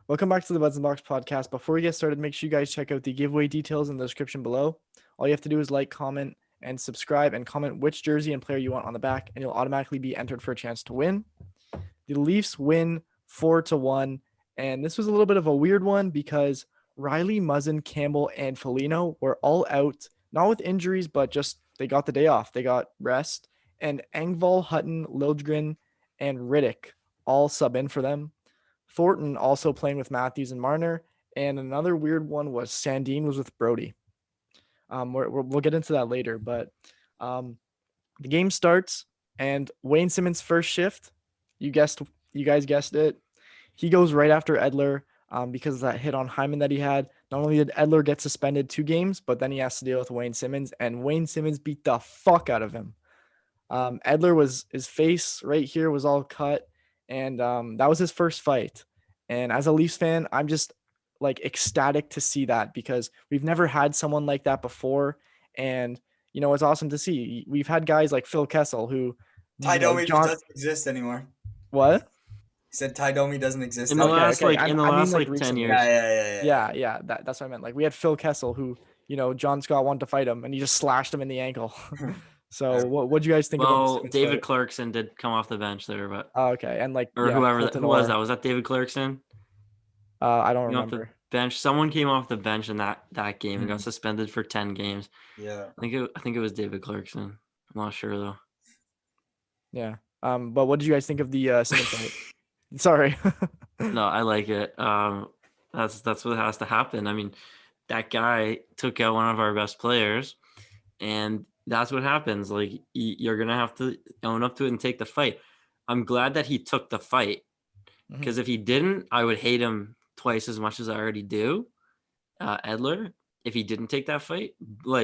Welcome back to the Buds and Box podcast. Before we get started, make sure you guys check out the giveaway details in the description below. All you have to do is like, comment, and subscribe, and comment which jersey and player you want on the back, and you'll automatically be entered for a chance to win. The Leafs win 4-1, and this was a little bit of a weird one because Riley, Muzzin, Campbell, and Foligno were all out, not with injuries, but just they got the day off. They got rest, and Engvall, Hutton, Liljegren, and Riddick all sub in for them. Thornton also playing with Matthews and Marner, and another weird one was Sandin was with Brody. We'll get into that later, but the game starts and Wayne Simmonds' first shift. You guys guessed it. He goes right after Edler because of that hit on Hyman that he had. Not only did Edler get suspended 2 games, but then he has to deal with Wayne Simmonds, and Wayne Simmonds beat the fuck out of him. His face right here was all cut, and that was his first fight. And as a Leafs fan, I'm just like ecstatic to see that because we've never had someone like that before. And, it's awesome to see. We've had guys like Phil Kessel who... Ty Domi doesn't exist anymore. What? He said Ty Domi doesn't exist in the anymore. last 10 years. Yeah. That's what I meant. Like we had Phil Kessel who, John Scott wanted to fight him and he just slashed him in the ankle. So what do you guys think about this David fight? Clarkson did come off the bench there, but okay. And whoever who was that? Was that David Clarkson? I don't remember. Bench. Someone came off the bench in that game and got suspended for 10 games. Yeah. I think it was David Clarkson. I'm not sure though. Yeah. But what did you guys think of the Simmons fight? Sorry. No, I like it. That's what has to happen. I mean, that guy took out one of our best players, and that's what happens. Like you're gonna have to own up to it and take the fight. I'm glad that he took the fight because if he didn't, I would hate him twice as much as I already do. Edler, if he didn't take that fight,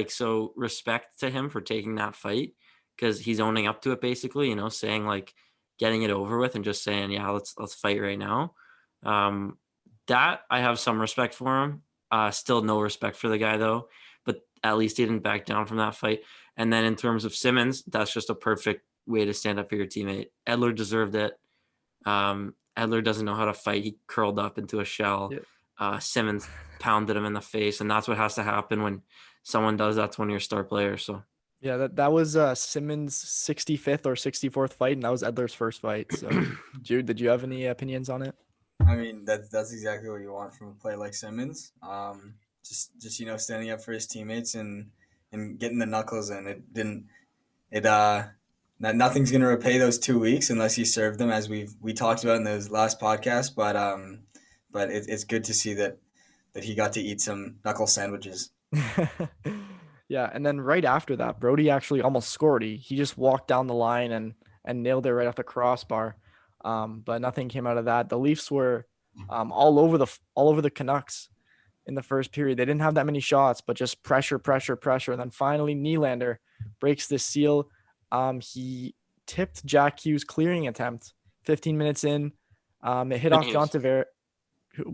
so respect to him for taking that fight because he's owning up to it basically. Saying like getting it over with and just saying, yeah, let's fight right now. That I have some respect for him. Still no respect for the guy though, but at least he didn't back down from that fight. And then in terms of Simmonds, that's just a perfect way to stand up for your teammate. Edler deserved it. Edler doesn't know how to fight. He curled up into a shell. Yeah. Simmonds pounded him in the face, and that's what has to happen when someone does that to one of your star players. So yeah, that was Simmonds' 65th or 64th fight, and that was Edler's first fight. So Jude, did you have any opinions on it? I mean, that's exactly what you want from a player like Simmonds. Just standing up for his teammates and getting the knuckles in. Nothing's gonna repay those 2 weeks unless he served them, as we talked about in those last podcasts. But it's good to see that he got to eat some knuckle sandwiches. Yeah, and then right after that, Brody actually almost scored. He just walked down the line and nailed it right off the crossbar. But nothing came out of that. The Leafs were all over the Canucks in the first period. They didn't have that many shots, but just pressure. And then finally Nylander breaks the seal. He tipped Jack Hughes' clearing attempt 15 minutes in. It hit off John Tavares.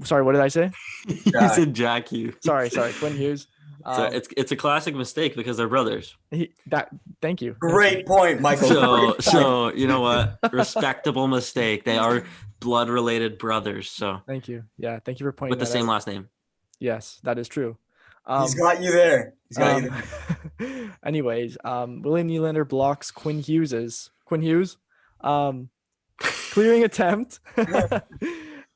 Sorry, what did I say? You said Jack Hughes. Sorry, Quinn Hughes. So it's a classic mistake because they're brothers. Thank you. Great point, Michael. So you know what? Respectable mistake. They are blood-related brothers. So thank you. Yeah, thank you for pointing with the same last name. Yes, that is true. He's got you there. Anyways, William Nylander blocks Quinn Hughes' clearing attempt.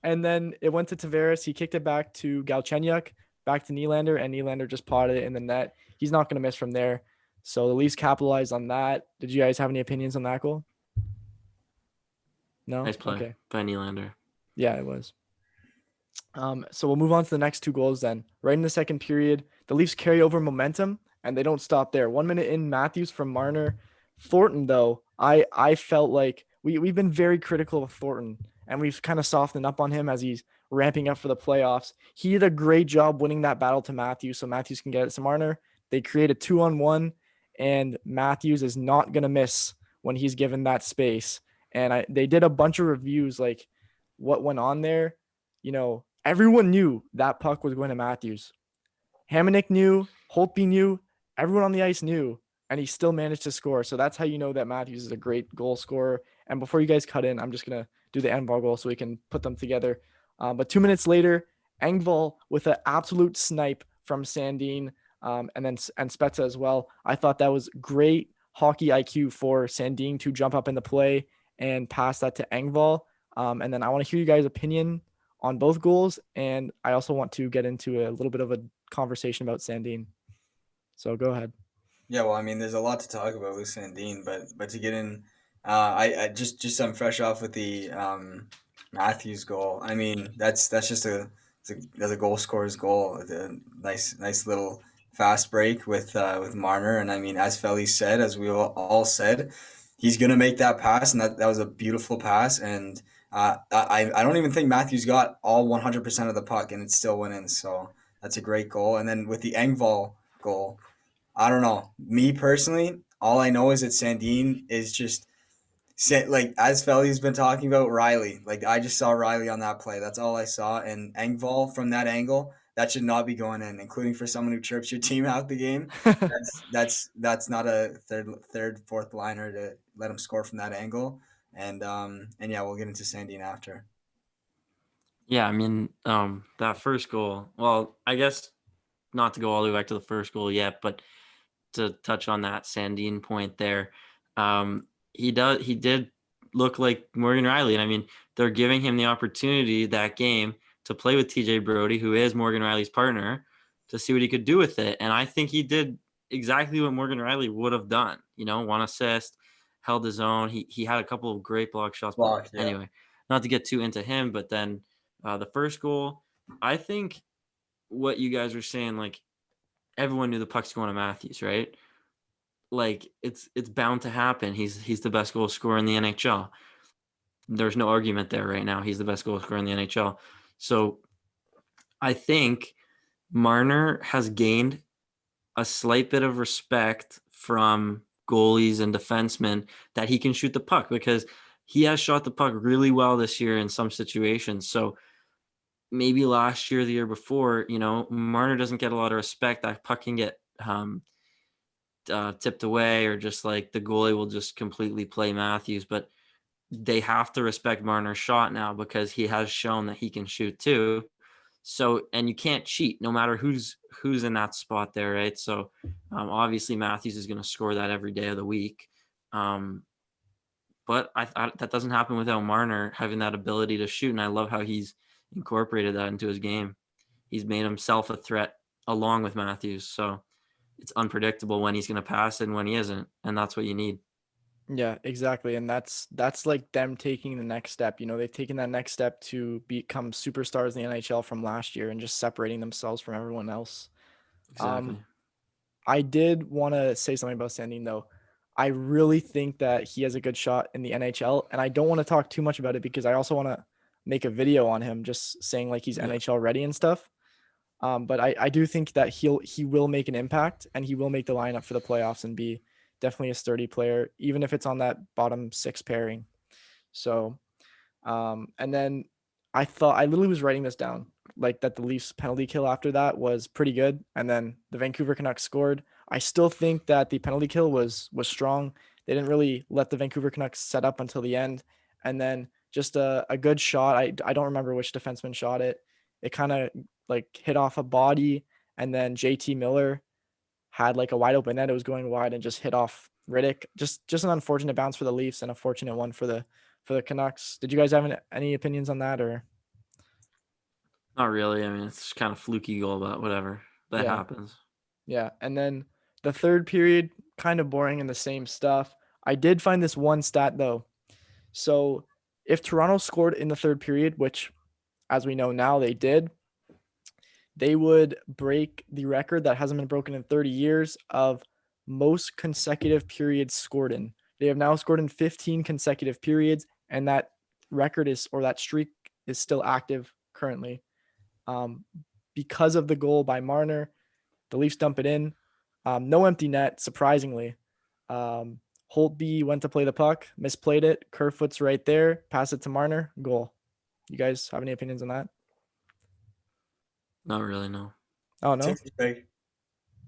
And then it went to Tavares. He kicked it back to Galchenyuk, back to Nylander, and Nylander just potted it in the net. He's not going to miss from there. So the Leafs capitalized on that. Did you guys have any opinions on that goal? No? Nice play by Nylander. Yeah, it was. So we'll move on to the next 2 goals then. Right in the second period, the Leafs carry over momentum, and they don't stop there. 1 minute in, Matthews from Marner. Thornton, though, I felt like we've been very critical of Thornton, and we've kind of softened up on him as he's ramping up for the playoffs. He did a great job winning that battle to Matthews, so Matthews can get it to Marner. They create a 2-on-1, and Matthews is not going to miss when he's given that space. And they did a bunch of reviews, like what went on there. Everyone knew that puck was going to Matthews. Hamonic knew, Holtby knew, everyone on the ice knew, and he still managed to score. So that's how you know that Matthews is a great goal scorer. And before you guys cut in, I'm just going to do the Engvall goal so we can put them together. But 2 minutes later, Engvall with an absolute snipe from Sandin, and Spezza as well. I thought that was great hockey IQ for Sandin to jump up in the play and pass that to Engvall. And then I want to hear you guys' opinion on both goals, and I also want to get into a little bit of a conversation about Sandin. So go ahead. Yeah, well, I mean, there's a lot to talk about with Sandin, but to get in, I just I'm fresh off with the Matthews goal. I mean, that's just that's a goal scorer's goal. A nice little fast break with Marner, and I mean, as Felly said, as we all said, he's gonna make that pass, and that was a beautiful pass, and I don't even think Matthews got all 100% of the puck, and it still went in. So that's a great goal, and then with the Engvall goal. I don't know. Me personally, all I know is that Sandin is just like as Felly's been talking about Riley. Like I just saw Riley on that play. That's all I saw. And Engvall from that angle, that should not be going in, including for someone who chirps your team out the game. That's not a third, fourth liner to let him score from that angle. And yeah, we'll get into Sandin after. Yeah, I mean, that first goal. Well, I guess not to go all the way back to the first goal yet, but to touch on that Sandin point there, he did look like Morgan Riley, and I mean, they're giving him the opportunity that game to play with TJ Brody, who is Morgan Riley's partner, to see what he could do with it, and I think he did exactly what Morgan Riley would have done. You know, 1 assist, held his own. He had a couple of great block shots. Block, yeah. Anyway, not to get too into him, but then the first goal, I think what you guys were saying, like everyone knew the puck's going to Matthews, right? Like it's bound to happen. He's the best goal scorer in the NHL. There's no argument there right now. He's the best goal scorer in the NHL. So I think Marner has gained a slight bit of respect from goalies and defensemen that he can shoot the puck, because he has shot the puck really well this year in some situations. So maybe last year, the year before, you know, Marner doesn't get a lot of respect. That puck can get tipped away, or just like the goalie will just completely play Matthews. But they have to respect Marner's shot now, because he has shown that he can shoot too. So, and you can't cheat no matter who's in that spot there, right? So obviously Matthews is going to score that every day of the week. But that doesn't happen without Marner having that ability to shoot. And I love how he's incorporated that into his game. He's made himself a threat along with Matthews. So it's unpredictable when he's going to pass and when he isn't. And that's what you need. Yeah, exactly. And that's like them taking the next step. You know, they've taken that next step to become superstars in the NHL from last year and just separating themselves from everyone else. Exactly. I did want to say something about Sandin, though. I really think that he has a good shot in the NHL, and I don't want to talk too much about it because I also want to make a video on him, just saying like he's NHL ready and stuff. But I do think that he will make an impact, and he will make the lineup for the playoffs and be definitely a sturdy player, even if it's on that bottom 6 pairing. So, and then I literally was writing this down, like that the Leafs penalty kill after that was pretty good. And then the Vancouver Canucks scored. I still think that the penalty kill was strong. They didn't really let the Vancouver Canucks set up until the end. And then just a good shot. I don't remember which defenseman shot it. It kind of like hit off a body, and then JT Miller had like a wide open net. It was going wide and just hit off Riddick. Just an unfortunate bounce for the Leafs and a fortunate one for the Canucks. Did you guys have any opinions on that, or? Not really. I mean, it's just kind of fluky goal, but whatever. That happens. Yeah. And then the third period, kind of boring and the same stuff. I did find this one stat though. So if Toronto scored in the third period, which as we know now they did, they would break the record that hasn't been broken in 30 years of most consecutive periods scored in. They have now scored in 15 consecutive periods, and that record that streak is still active currently. Because of the goal by Marner, the Leafs dump it in. No empty net, surprisingly. Holtby went to play the puck, misplayed it. Kerfoot's right there, pass it to Marner, goal. You guys have any opinions on that? Not really, no. Oh, no? Timmy's pick.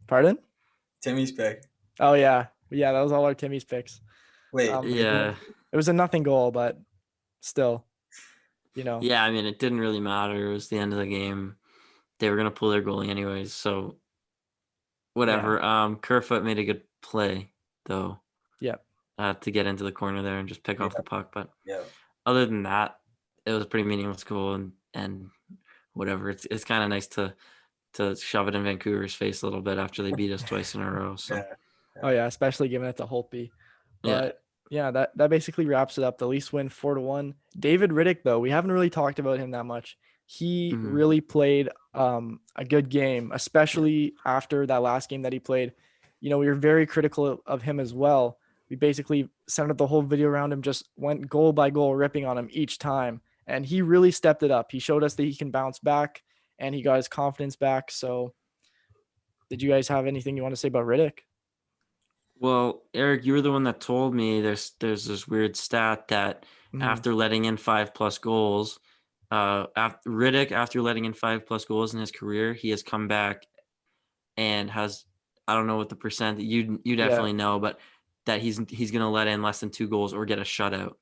Pardon? Timmy's pick. Oh, yeah. Yeah, that was all our Timmy's picks. Wait. Yeah. It was a nothing goal, but still. Yeah, I mean, it didn't really matter. It was the end of the game. They were gonna pull their goalie anyways, so whatever. Kerfoot made a good play though. Yep. To get into the corner there and just pick off the puck, but Yeah. other than that, it was a pretty meaningless goal and whatever. It's kind of nice to shove it in Vancouver's face a little bit after they beat us twice in a row. So Oh yeah, especially giving it to Holtby. yeah. But yeah, that basically wraps it up. The Leafs win 4-1. David Riddick, though, we haven't really talked about him that much. He Mhm. really played a good game, especially after that last game that he played. We were very critical of him as well. We basically centered the whole video around him, just went goal by goal, ripping on him each time. And he really stepped it up. He showed us that he can bounce back, and he got his confidence back. So did you guys have anything you want to say about Riddick? Well, Eric, you were the one that told me there's this weird stat that after letting in 5+ goals, Riddick, after letting in 5+ goals in his career, he has come back and has, I don't know what the percent, you definitely know, but that he's going to let in less than 2 goals or get a shutout,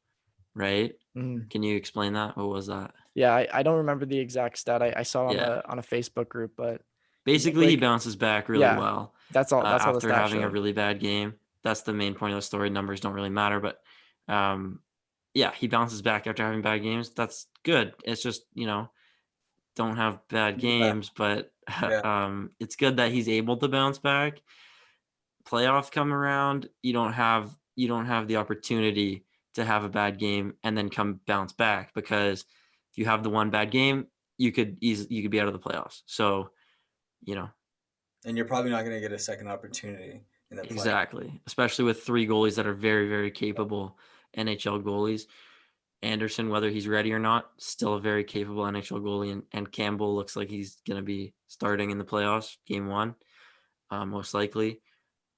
right? Can you explain that? What was that? Yeah, I don't remember the exact stat. I saw it on a Facebook group, but basically he bounces back really well. That's all. That's all the after stat having showed. a really bad game. That's the main point of the story. Numbers don't really matter, but yeah, he bounces back after having bad games. That's good. It's just don't have bad games, but it's good that he's able to bounce back. Playoffs come around, you don't have the opportunity to have a bad game and then come bounce back, because if you have the one bad game, you could be out of the playoffs. So, and you're probably not going to get a second opportunity in the playoffs. Exactly, especially with 3 goalies that are very, very capable NHL goalies. Anderson, whether he's ready or not, still a very capable NHL goalie, and Campbell looks like he's going to be starting in the playoffs, game 1, most likely.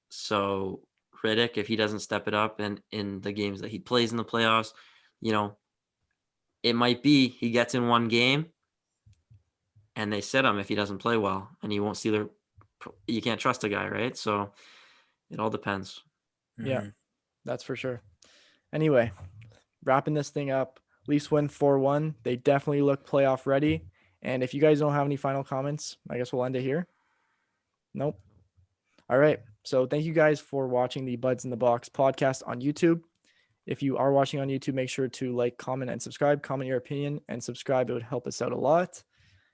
So Riddick, if he doesn't step it up and in the games that he plays in the playoffs, it might be he gets in one game and they sit him if he doesn't play well, and you won't see you can't trust a guy, right? So it all depends. Yeah, that's for sure. Anyway, wrapping this thing up, Leafs win 4-1. They definitely look playoff ready. And if you guys don't have any final comments, I guess we'll end it here. Nope. All right. So thank you guys for watching the Buds in the Box podcast on YouTube. If you are watching on YouTube, make sure to like, comment, and subscribe. Comment your opinion and subscribe. It would help us out a lot.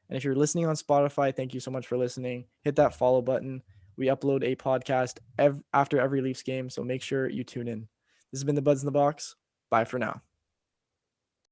And if you're listening on Spotify, thank you so much for listening. Hit that follow button. We upload a podcast after every Leafs game, so make sure you tune in. This has been the Buds in the Box. Bye for now.